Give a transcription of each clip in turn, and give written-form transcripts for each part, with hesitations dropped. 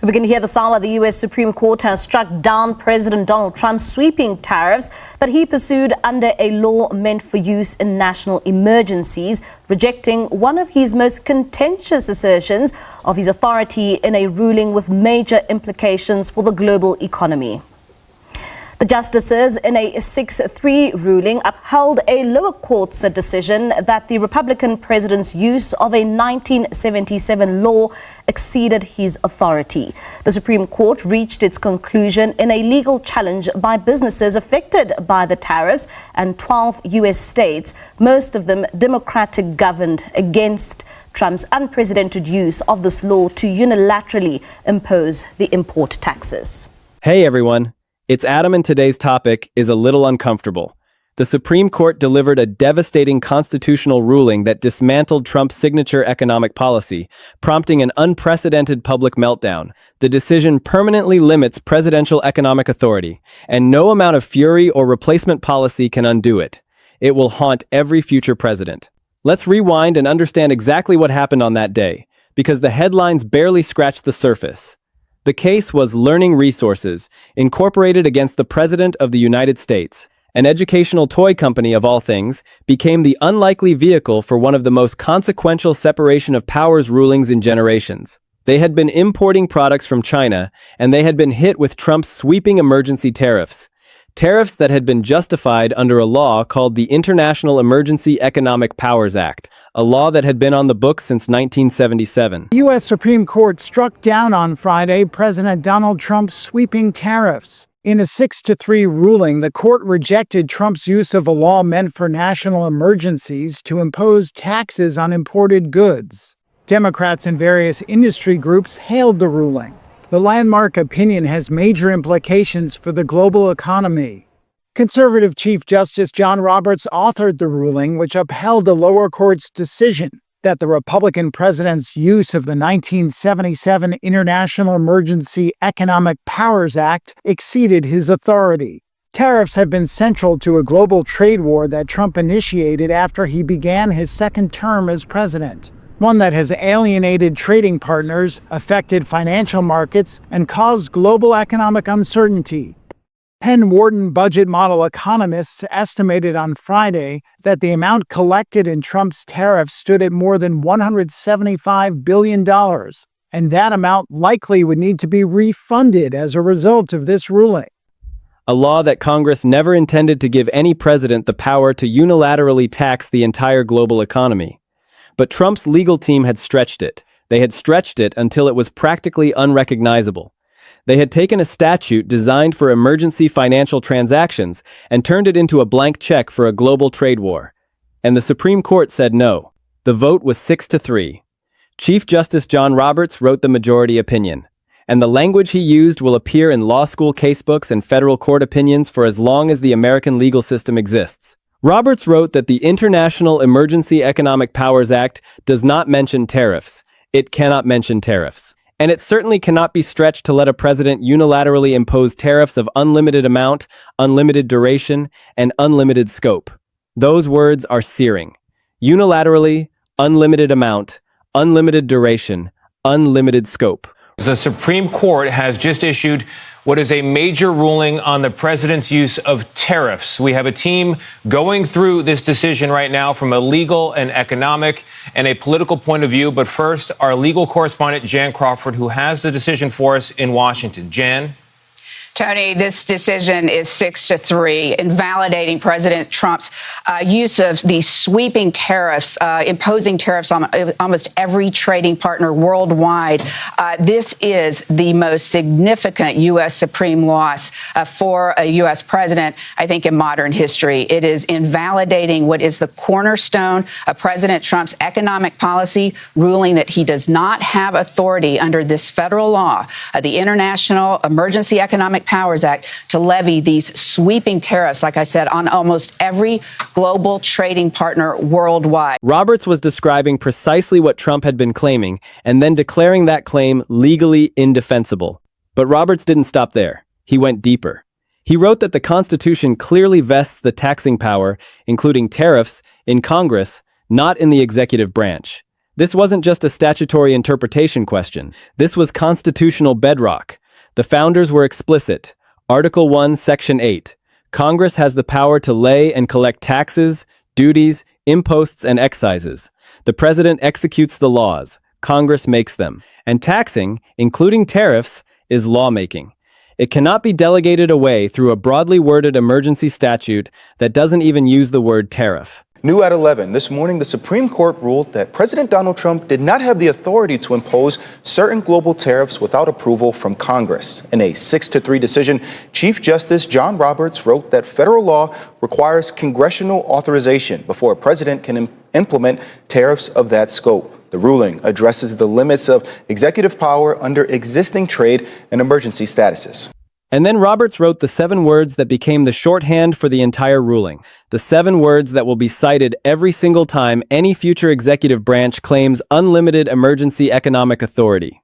We begin here this hour. The U.S. Supreme Court has struck down President Donald Trump's sweeping tariffs that he pursued under a law meant for use in national emergencies, rejecting one of his most contentious assertions of his authority in a ruling with major implications for the global economy. The justices, in a 6-3 ruling, upheld a lower court's decision that the Republican president's use of a 1977 law exceeded his authority. The Supreme Court reached its conclusion in a legal challenge by businesses affected by the tariffs and 12 U.S. states, most of them Democratic governed, against Trump's unprecedented use of this law to unilaterally impose the import taxes. Hey everyone. It's Adam, and today's topic is a little uncomfortable. The Supreme Court delivered a devastating constitutional ruling that dismantled Trump's signature economic policy, prompting an unprecedented public meltdown. The decision permanently limits presidential economic authority, and no amount of fury or replacement policy can undo it. It will haunt every future president. Let's rewind and understand exactly what happened on that day, because the headlines barely scratched the surface. The case was Learning Resources, incorporated against the President of the United States. An educational toy company, of all things, became the unlikely vehicle for one of the most consequential separation of powers rulings in generations. They had been importing products from China, and they had been hit with Trump's sweeping emergency tariffs. Tariffs that had been justified under a law called the International Emergency Economic Powers Act, a law that had been on the books since 1977. The U.S. Supreme Court struck down on Friday President Donald Trump's sweeping tariffs. In a 6-3 ruling, the court rejected Trump's use of a law meant for national emergencies to impose taxes on imported goods. Democrats and various industry groups hailed the ruling. The landmark opinion has major implications for the global economy. Conservative Chief Justice John Roberts authored the ruling, which upheld the lower court's decision that the Republican president's use of the 1977 International Emergency Economic Powers Act exceeded his authority. Tariffs have been central to a global trade war that Trump initiated after he began his second term as president. One that has alienated trading partners, affected financial markets, and caused global economic uncertainty. Penn Wharton budget model economists estimated on Friday that the amount collected in Trump's tariffs stood at more than $175 billion, and that amount likely would need to be refunded as a result of this ruling. A law that Congress never intended to give any president the power to unilaterally tax the entire global economy. But Trump's legal team had stretched it. They had stretched it until it was practically unrecognizable. They had taken a statute designed for emergency financial transactions and turned it into a blank check for a global trade war. And the Supreme Court said no. The vote was 6-3. Chief Justice John Roberts wrote the majority opinion, and the language he used will appear in law school casebooks and federal court opinions for as long as the American legal system exists. Roberts wrote that the International Emergency Economic Powers Act does not mention tariffs. It cannot mention tariffs. And it certainly cannot be stretched to let a president unilaterally impose tariffs of unlimited amount, unlimited duration, and unlimited scope. Those words are searing. Unilaterally, unlimited amount, unlimited duration, unlimited scope. The Supreme Court has just issued what is a major ruling on the president's use of tariffs. We have a team going through this decision right now from a legal and economic and a political point of view. But first, our legal correspondent, Jan Crawford, who has the decision for us in Washington. Jan? Tony, this decision is 6-3, invalidating President Trump's use of these sweeping tariffs, imposing tariffs on almost every trading partner worldwide. This is the most significant U.S. Supreme loss for a U.S. president, I think, in modern history. It is invalidating what is the cornerstone of President Trump's economic policy, ruling that he does not have authority under this federal law, the International Emergency Economic Powers Act, to levy these sweeping tariffs, like I said, on almost every global trading partner worldwide. Roberts was describing precisely what Trump had been claiming and then declaring that claim legally indefensible. But Roberts didn't stop there. He went deeper. He wrote that the Constitution clearly vests the taxing power, including tariffs, in Congress, not in the executive branch. This wasn't just a statutory interpretation question. This was constitutional bedrock. The founders were explicit. Article 1, Section 8. Congress has the power to lay and collect taxes, duties, imposts, and excises. The president executes the laws. Congress makes them. And taxing, including tariffs, is lawmaking. It cannot be delegated away through a broadly worded emergency statute that doesn't even use the word tariff. New at 11, this morning the Supreme Court ruled that President Donald Trump did not have the authority to impose certain global tariffs without approval from Congress. In a 6-3 decision, Chief Justice John Roberts wrote that federal law requires congressional authorization before a president can implement tariffs of that scope. The ruling addresses the limits of executive power under existing trade and emergency statuses. And then Roberts wrote the 7 words that became the shorthand for the entire ruling. The 7 words that will be cited every single time any future executive branch claims unlimited emergency economic authority.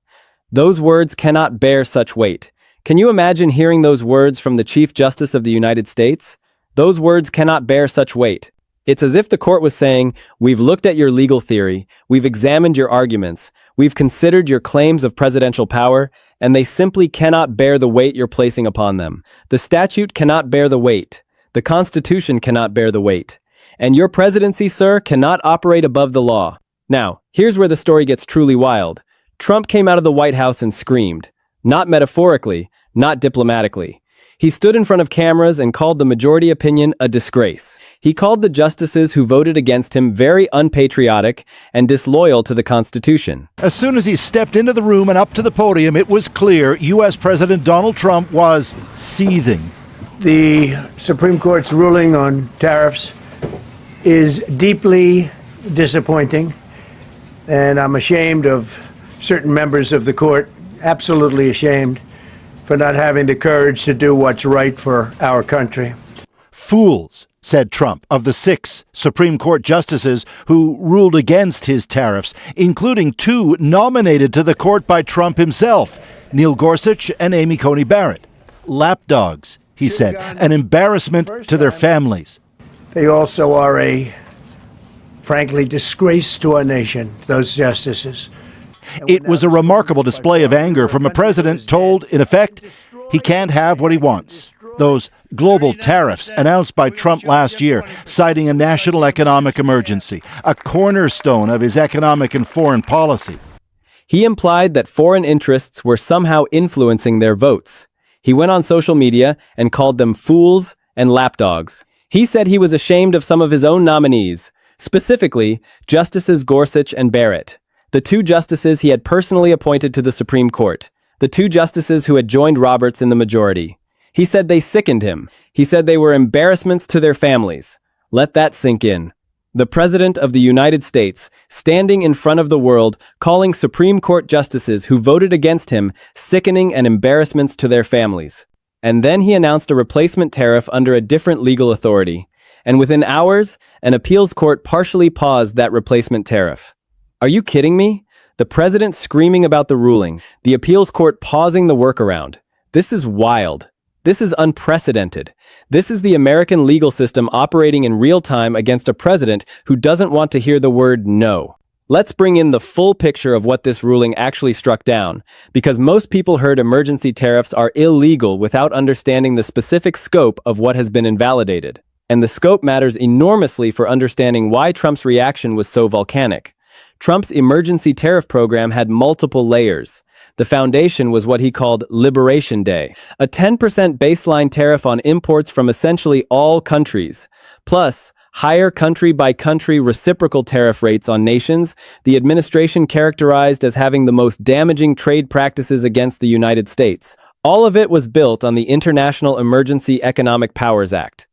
Those words cannot bear such weight. Can you imagine hearing those words from the Chief Justice of the United States? Those words cannot bear such weight. It's as if the court was saying, we've looked at your legal theory, we've examined your arguments, we've considered your claims of presidential power, and they simply cannot bear the weight you're placing upon them. The statute cannot bear the weight. The Constitution cannot bear the weight. And your presidency, sir, cannot operate above the law. Now, here's where the story gets truly wild. Trump came out of the White House and screamed. Not metaphorically, not diplomatically. He stood in front of cameras and called the majority opinion a disgrace. He called the justices who voted against him very unpatriotic and disloyal to the Constitution. As soon as he stepped into the room and up to the podium, it was clear U.S. President Donald Trump was seething. The Supreme Court's ruling on tariffs is deeply disappointing, and I'm ashamed of certain members of the court, absolutely ashamed, for not having the courage to do what's right for our country. Fools, said Trump, of the 6 Supreme Court justices who ruled against his tariffs, including 2 nominated to the court by Trump himself, Neil Gorsuch and Amy Coney Barrett. Lapdogs, he said, an embarrassment to their families. They also are a, frankly, disgrace to our nation, those justices. It was a remarkable display of anger from a president told, in effect, he can't have what he wants. Those global tariffs announced by Trump last year, citing a national economic emergency, a cornerstone of his economic and foreign policy. He implied that foreign interests were somehow influencing their votes. He went on social media and called them fools and lapdogs. He said he was ashamed of some of his own nominees, specifically Justices Gorsuch and Barrett, the 2 justices he had personally appointed to the Supreme Court, the 2 justices who had joined Roberts in the majority. He said they sickened him. He said they were embarrassments to their families. Let that sink in. The President of the United States, standing in front of the world, calling Supreme Court justices who voted against him sickening and embarrassments to their families. And then he announced a replacement tariff under a different legal authority. And within hours, an appeals court partially paused that replacement tariff. Are you kidding me? The president screaming about the ruling, the appeals court pausing the workaround. This is wild. This is unprecedented. This is the American legal system operating in real time against a president who doesn't want to hear the word no. Let's bring in the full picture of what this ruling actually struck down, because most people heard emergency tariffs are illegal without understanding the specific scope of what has been invalidated. And the scope matters enormously for understanding why Trump's reaction was so volcanic. Trump's emergency tariff program had multiple layers. The foundation was what he called Liberation Day, a 10% baseline tariff on imports from essentially all countries, plus higher country-by-country reciprocal tariff rates on nations the administration characterized as having the most damaging trade practices against the United States. All of it was built on the International Emergency Economic Powers Act.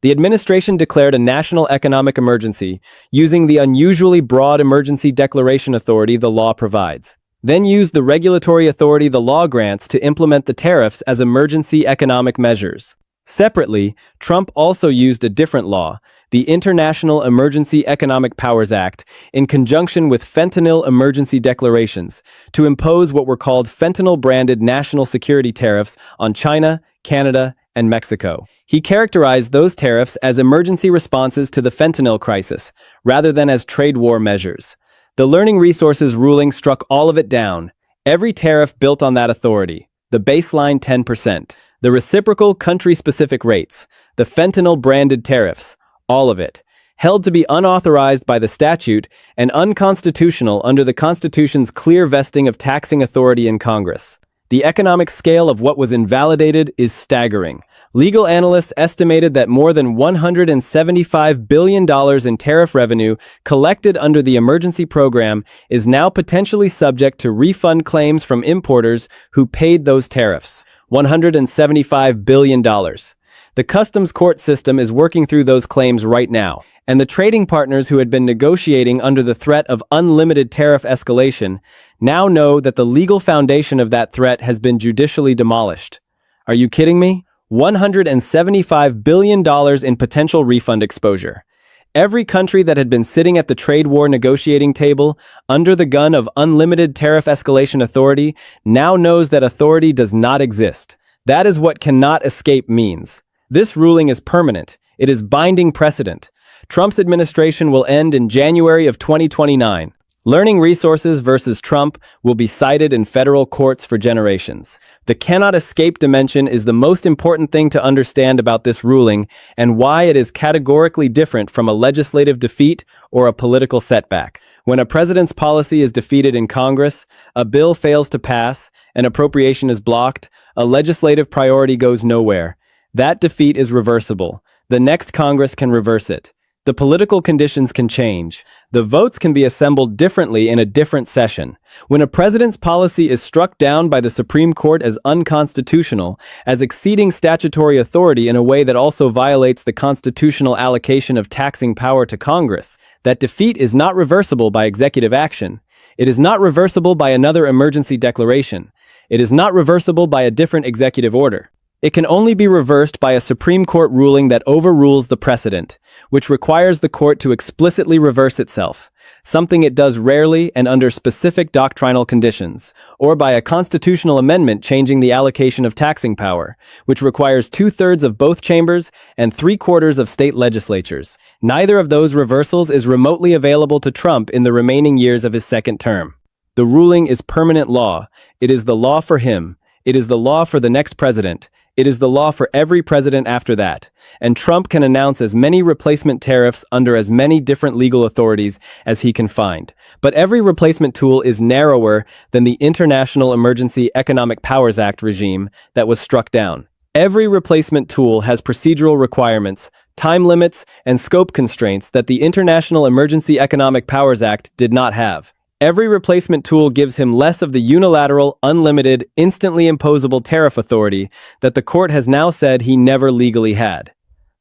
The administration declared a national economic emergency using the unusually broad emergency declaration authority the law provides, then used the regulatory authority the law grants to implement the tariffs as emergency economic measures. Separately, Trump also used a different law, the International Emergency Economic Powers Act, in conjunction with fentanyl emergency declarations, to impose what were called fentanyl-branded national security tariffs on China, Canada, and Mexico. He characterized those tariffs as emergency responses to the fentanyl crisis, rather than as trade war measures. The Learning Resources ruling struck all of it down. Every tariff built on that authority. The baseline 10%. The reciprocal country-specific rates. The fentanyl-branded tariffs. All of it. Held to be unauthorized by the statute and unconstitutional under the Constitution's clear vesting of taxing authority in Congress. The economic scale of what was invalidated is staggering. Legal analysts estimated that more than $175 billion in tariff revenue collected under the emergency program is now potentially subject to refund claims from importers who paid those tariffs. $175 billion. The customs court system is working through those claims right now, and the trading partners who had been negotiating under the threat of unlimited tariff escalation now know that the legal foundation of that threat has been judicially demolished. Are you kidding me? $175 billion in potential refund exposure. Every country that had been sitting at the trade war negotiating table under the gun of unlimited tariff escalation authority now knows that authority does not exist. That is what cannot escape means. This ruling is permanent. It is binding precedent. Trump's administration will end in January of 2029. Learning Resources versus Trump will be cited in federal courts for generations. The cannot escape dimension is the most important thing to understand about this ruling and why it is categorically different from a legislative defeat or a political setback. When a president's policy is defeated in Congress, a bill fails to pass, an appropriation is blocked, a legislative priority goes nowhere. That defeat is reversible. The next Congress can reverse it. The political conditions can change. The votes can be assembled differently in a different session. When a president's policy is struck down by the Supreme Court as unconstitutional, as exceeding statutory authority in a way that also violates the constitutional allocation of taxing power to Congress, that defeat is not reversible by executive action. It is not reversible by another emergency declaration. It is not reversible by a different executive order. It can only be reversed by a Supreme Court ruling that overrules the precedent, which requires the court to explicitly reverse itself, something it does rarely and under specific doctrinal conditions, or by a constitutional amendment changing the allocation of taxing power, which requires 2/3 of both chambers and 3/4 of state legislatures. Neither of those reversals is remotely available to Trump in the remaining years of his second term. The ruling is permanent law. It is the law for him. It is the law for the next president. It is the law for every president after that, and Trump can announce as many replacement tariffs under as many different legal authorities as he can find. But every replacement tool is narrower than the International Emergency Economic Powers Act regime that was struck down. Every replacement tool has procedural requirements, time limits, and scope constraints that the International Emergency Economic Powers Act did not have. Every replacement tool gives him less of the unilateral, unlimited, instantly imposable tariff authority that the court has now said he never legally had.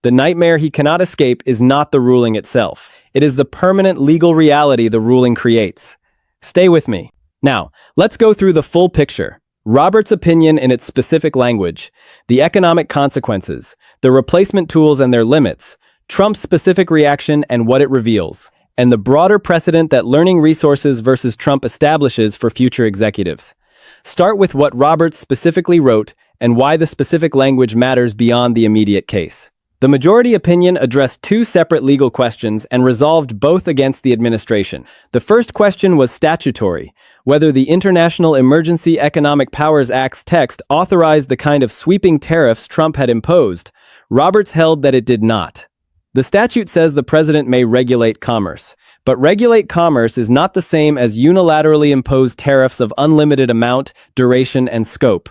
The nightmare he cannot escape is not the ruling itself. It is the permanent legal reality the ruling creates. Stay with me. Now, let's go through the full picture. Roberts' opinion in its specific language, the economic consequences, the replacement tools and their limits, Trump's specific reaction and what it reveals, and the broader precedent that Learning Resources versus Trump establishes for future executives. Start with what Roberts specifically wrote and why the specific language matters beyond the immediate case. The majority opinion addressed two separate legal questions and resolved both against the administration. The first question was statutory, whether the International Emergency Economic Powers Act's text authorized the kind of sweeping tariffs Trump had imposed. Roberts held that it did not. The statute says the president may regulate commerce, but regulate commerce is not the same as unilaterally impose tariffs of unlimited amount, duration, and scope.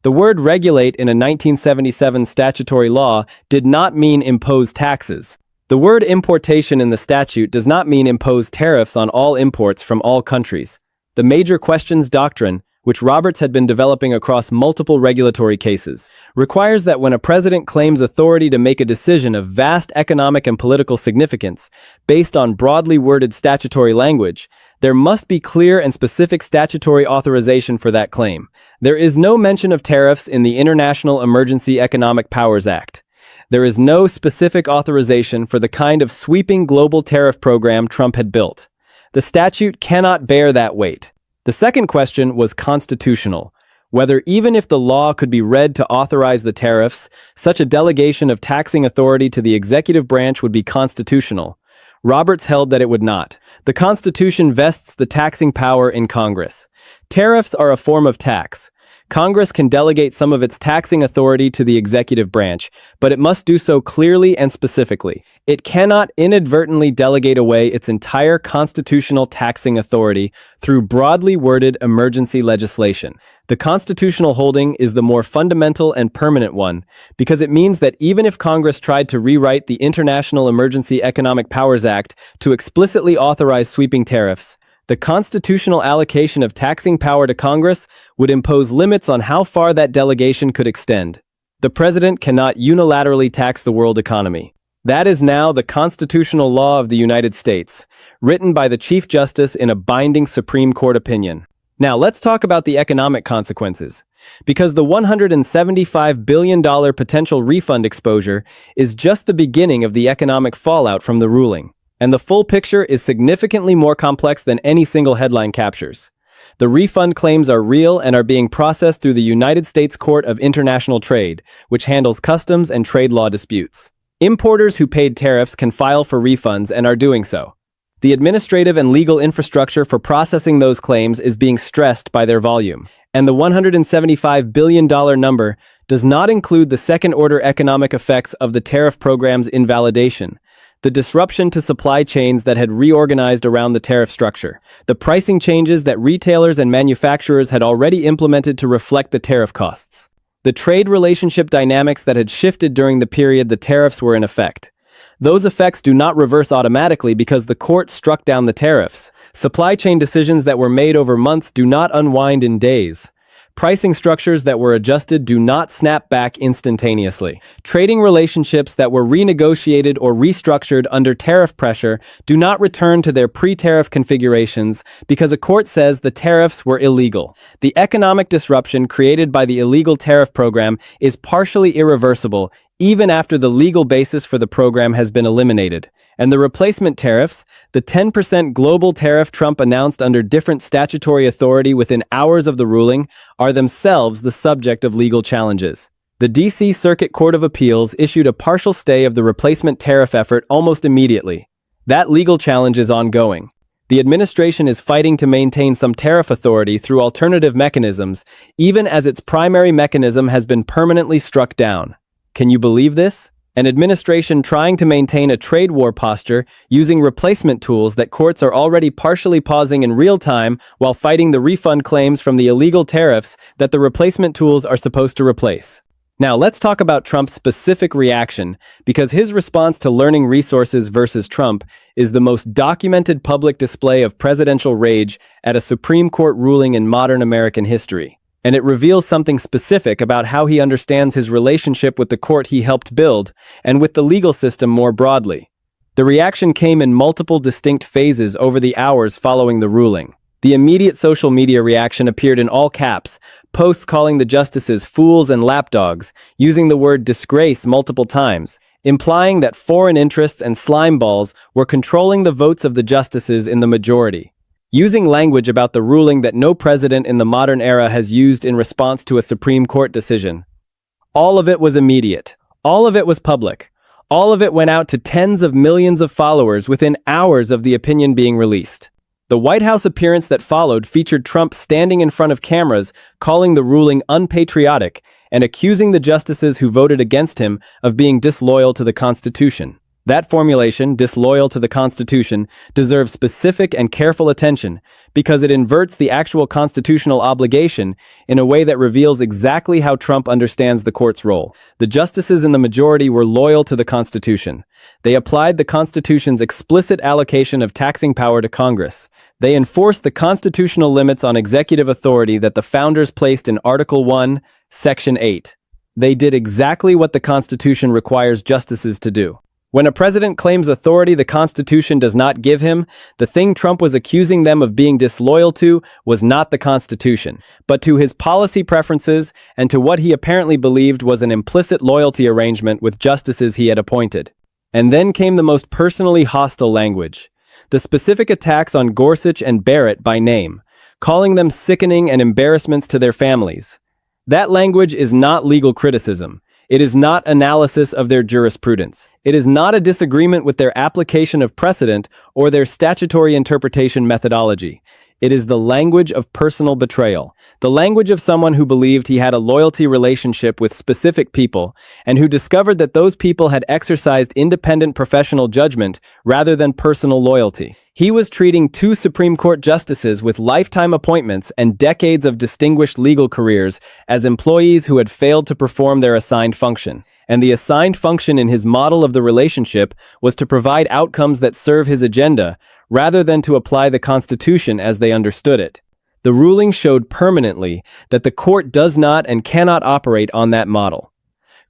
The word regulate in a 1977 statutory law did not mean impose taxes. The word importation in the statute does not mean impose tariffs on all imports from all countries. The major questions doctrine, which Roberts had been developing across multiple regulatory cases, requires that when a president claims authority to make a decision of vast economic and political significance based on broadly worded statutory language, there must be clear and specific statutory authorization for that claim. There is no mention of tariffs in the International Emergency Economic Powers Act. There is no specific authorization for the kind of sweeping global tariff program Trump had built. The statute cannot bear that weight. The second question was constitutional, whether even if the law could be read to authorize the tariffs, such a delegation of taxing authority to the executive branch would be constitutional. Roberts held that it would not. The Constitution vests the taxing power in Congress. Tariffs are a form of tax. Congress can delegate some of its taxing authority to the executive branch, but it must do so clearly and specifically. It cannot inadvertently delegate away its entire constitutional taxing authority through broadly worded emergency legislation. The constitutional holding is the more fundamental and permanent one, because it means that even if Congress tried to rewrite the International Emergency Economic Powers Act to explicitly authorize sweeping tariffs, the constitutional allocation of taxing power to Congress would impose limits on how far that delegation could extend. The president cannot unilaterally tax the world economy. That is now the constitutional law of the United States, written by the Chief Justice in a binding Supreme Court opinion. Now let's talk about the economic consequences, because the $175 billion potential refund exposure is just the beginning of the economic fallout from the ruling. And the full picture is significantly more complex than any single headline captures. The refund claims are real and are being processed through the United States Court of International Trade, which handles customs and trade law disputes. Importers who paid tariffs can file for refunds and are doing so. The administrative and legal infrastructure for processing those claims is being stressed by their volume. And the $175 billion number does not include the second-order economic effects of the tariff program's invalidation, the disruption to supply chains that had reorganized around the tariff structure, the pricing changes that retailers and manufacturers had already implemented to reflect the tariff costs, the trade relationship dynamics that had shifted during the period the tariffs were in effect. Those effects do not reverse automatically because the court struck down the tariffs. Supply chain decisions that were made over months do not unwind in days. Pricing structures that were adjusted do not snap back instantaneously. Trading relationships that were renegotiated or restructured under tariff pressure do not return to their pre-tariff configurations because a court says the tariffs were illegal. The economic disruption created by the illegal tariff program is partially irreversible, even after the legal basis for the program has been eliminated. And the replacement tariffs, the 10% global tariff Trump announced under different statutory authority within hours of the ruling, are themselves the subject of legal challenges. The D.C. Circuit Court of Appeals issued a partial stay of the replacement tariff effort almost immediately. That legal challenge is ongoing. The administration is fighting to maintain some tariff authority through alternative mechanisms, even as its primary mechanism has been permanently struck down. Can you believe this? An administration trying to maintain a trade war posture using replacement tools that courts are already partially pausing in real time while fighting the refund claims from the illegal tariffs that the replacement tools are supposed to replace. Now let's talk about Trump's specific reaction, because his response to learning resources versus Trump is the most documented public display of presidential rage at a Supreme Court ruling in modern American history. And it reveals something specific about how he understands his relationship with the court he helped build and with the legal system more broadly. The reaction came in multiple distinct phases over the hours following the ruling. The immediate social media reaction appeared in all caps, posts calling the justices fools and lapdogs, using the word disgrace multiple times, implying that foreign interests and slime balls were controlling the votes of the justices in the majority. Using language about the ruling that no president in the modern era has used in response to a Supreme Court decision. All of it was immediate. All of it was public. All of it went out to tens of millions of followers within hours of the opinion being released. The White House appearance that followed featured Trump standing in front of cameras, calling the ruling unpatriotic and accusing the justices who voted against him of being disloyal to the Constitution. That formulation, disloyal to the Constitution, deserves specific and careful attention because it inverts the actual constitutional obligation in a way that reveals exactly how Trump understands the court's role. The justices in the majority were loyal to the Constitution. They applied the Constitution's explicit allocation of taxing power to Congress. They enforced the constitutional limits on executive authority that the founders placed in Article 1, Section 8. They did exactly what the Constitution requires justices to do. When a president claims authority the Constitution does not give him, the thing Trump was accusing them of being disloyal to was not the Constitution, but to his policy preferences and to what he apparently believed was an implicit loyalty arrangement with justices he had appointed. And then came the most personally hostile language. The specific attacks on Gorsuch and Barrett by name, calling them sickening and embarrassments to their families. That language is not legal criticism. It is not analysis of their jurisprudence. It is not a disagreement with their application of precedent or their statutory interpretation methodology. It is the language of personal betrayal, the language of someone who believed he had a loyalty relationship with specific people and who discovered that those people had exercised independent professional judgment rather than personal loyalty. He was treating two Supreme Court justices with lifetime appointments and decades of distinguished legal careers as employees who had failed to perform their assigned function. And the assigned function in his model of the relationship was to provide outcomes that serve his agenda, rather than to apply the Constitution as they understood it. The ruling showed permanently that the court does not and cannot operate on that model.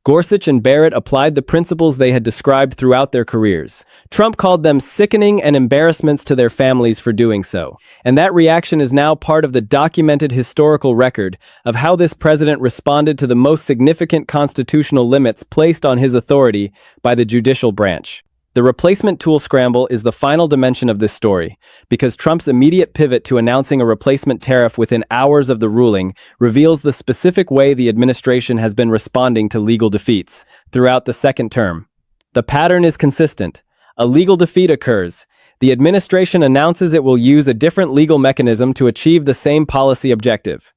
Gorsuch and Barrett applied the principles they had described throughout their careers. Trump called them sickening and embarrassments to their families for doing so. And that reaction is now part of the documented historical record of how this president responded to the most significant constitutional limits placed on his authority by the judicial branch. The replacement tool scramble is the final dimension of this story, because Trump's immediate pivot to announcing a replacement tariff within hours of the ruling reveals the specific way the administration has been responding to legal defeats throughout the second term. The pattern is consistent. A legal defeat occurs. The administration announces it will use a different legal mechanism to achieve the same policy objective.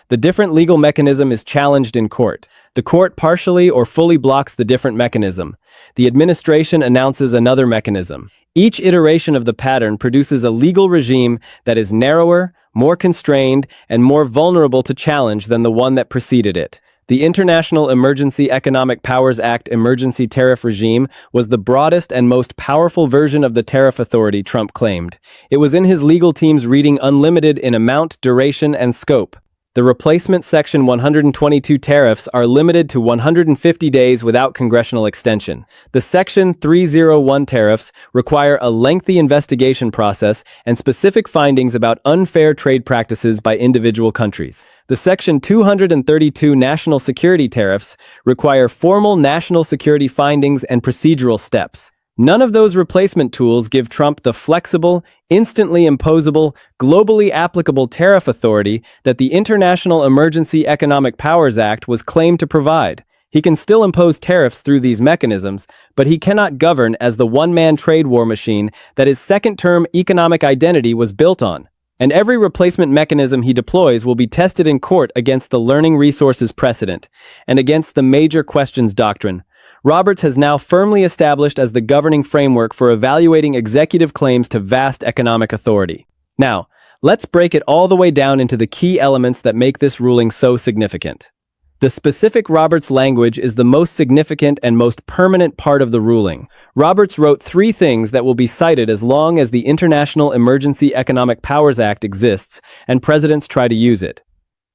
The different legal mechanism is challenged in court. The court partially or fully blocks the different mechanism. The administration announces another mechanism. Each iteration of the pattern produces a legal regime that is narrower, more constrained, and more vulnerable to challenge than the one that preceded it. The International Emergency Economic Powers Act emergency tariff regime was the broadest and most powerful version of the tariff authority Trump claimed. It was in his legal team's reading unlimited in amount, duration, and scope. The replacement Section 122 tariffs are limited to 150 days without congressional extension. The Section 301 tariffs require a lengthy investigation process and specific findings about unfair trade practices by individual countries. The Section 232 national security tariffs require formal national security findings and procedural steps. None of those replacement tools give Trump the flexible, instantly imposable, globally applicable tariff authority that the International Emergency Economic Powers Act was claimed to provide. He can still impose tariffs through these mechanisms, but he cannot govern as the one-man trade war machine that his second-term economic identity was built on. And every replacement mechanism he deploys will be tested in court against the learning resources precedent and against the major questions doctrine. Roberts has now firmly established as the governing framework for evaluating executive claims to vast economic authority. Now, let's break it all the way down into the key elements that make this ruling so significant. The specific Roberts language is the most significant and most permanent part of the ruling. Roberts wrote three things that will be cited as long as the International Emergency Economic Powers Act exists and presidents try to use it.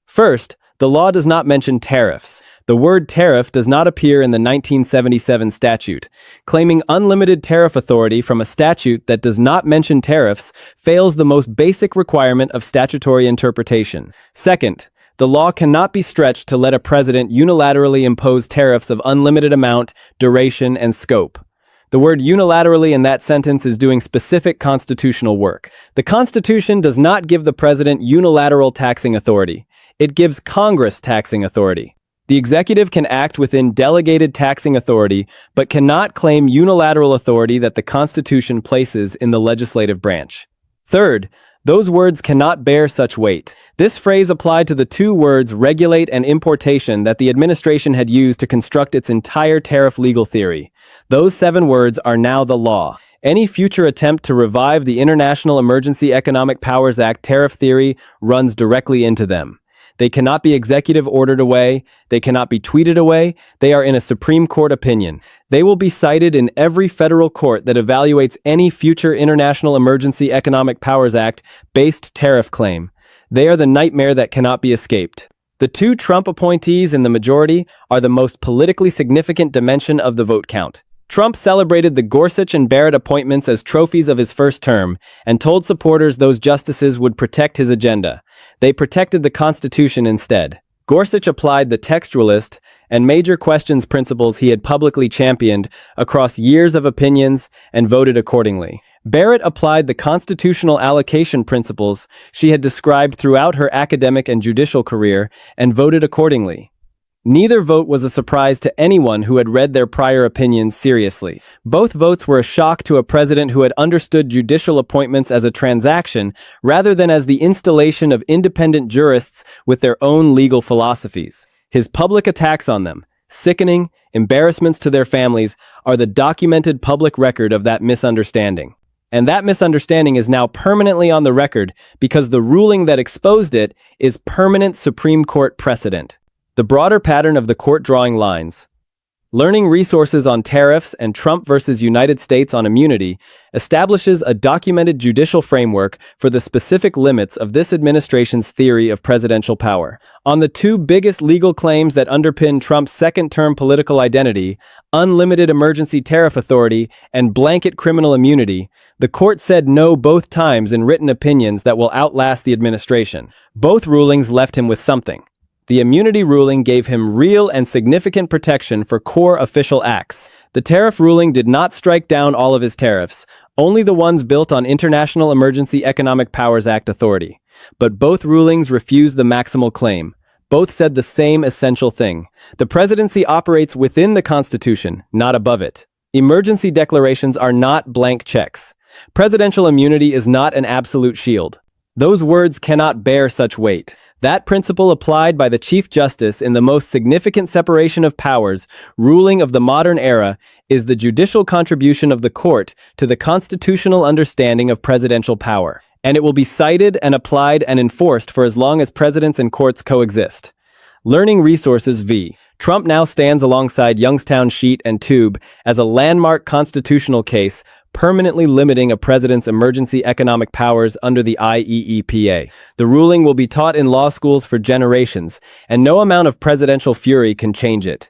First, the law does not mention tariffs. The word tariff does not appear in the 1977 statute. Claiming unlimited tariff authority from a statute that does not mention tariffs fails the most basic requirement of statutory interpretation. Second, the law cannot be stretched to let a president unilaterally impose tariffs of unlimited amount, duration, and scope. The word unilaterally in that sentence is doing specific constitutional work. The Constitution does not give the president unilateral taxing authority. It gives Congress taxing authority. The executive can act within delegated taxing authority, but cannot claim unilateral authority that the Constitution places in the legislative branch. Third, those words cannot bear such weight. This phrase applied to the two words regulate and importation that the administration had used to construct its entire tariff legal theory. Those 7 words are now the law. Any future attempt to revive the International Emergency Economic Powers Act tariff theory runs directly into them. They cannot be executive ordered away. They cannot be tweeted away. They are in a Supreme Court opinion. They will be cited in every federal court that evaluates any future International Emergency Economic Powers Act-based tariff claim. They are the nightmare that cannot be escaped. The 2 Trump appointees in the majority are the most politically significant dimension of the vote count. Trump celebrated the Gorsuch and Barrett appointments as trophies of his first term and told supporters those justices would protect his agenda. They protected the Constitution instead. Gorsuch applied the textualist and major questions principles he had publicly championed across years of opinions and voted accordingly. Barrett applied the constitutional allocation principles she had described throughout her academic and judicial career and voted accordingly. Neither vote was a surprise to anyone who had read their prior opinions seriously. Both votes were a shock to a president who had understood judicial appointments as a transaction rather than as the installation of independent jurists with their own legal philosophies. His public attacks on them, sickening embarrassments to their families, are the documented public record of that misunderstanding. And that misunderstanding is now permanently on the record because the ruling that exposed it is permanent Supreme Court precedent. The broader pattern of the court drawing lines. Learning Resources on Tariffs and Trump versus United States on Immunity establishes a documented judicial framework for the specific limits of this administration's theory of presidential power. On the two biggest legal claims that underpin Trump's second-term political identity, unlimited emergency tariff authority and blanket criminal immunity, the court said no both times in written opinions that will outlast the administration. Both rulings left him with something. The immunity ruling gave him real and significant protection for core official acts. The tariff ruling did not strike down all of his tariffs, only the ones built on International Emergency Economic Powers Act authority. But both rulings refused the maximal claim. Both said the same essential thing. The presidency operates within the Constitution, not above it. Emergency declarations are not blank checks. Presidential immunity is not an absolute shield. Those words cannot bear such weight. That principle applied by the Chief Justice in the most significant separation of powers ruling of the modern era is the judicial contribution of the court to the constitutional understanding of presidential power. And it will be cited and applied and enforced for as long as presidents and courts coexist. Learning Resources v. Trump now stands alongside Youngstown Sheet and Tube as a landmark constitutional case permanently limiting a president's emergency economic powers under the IEEPA. The ruling will be taught in law schools for generations, and no amount of presidential fury can change it.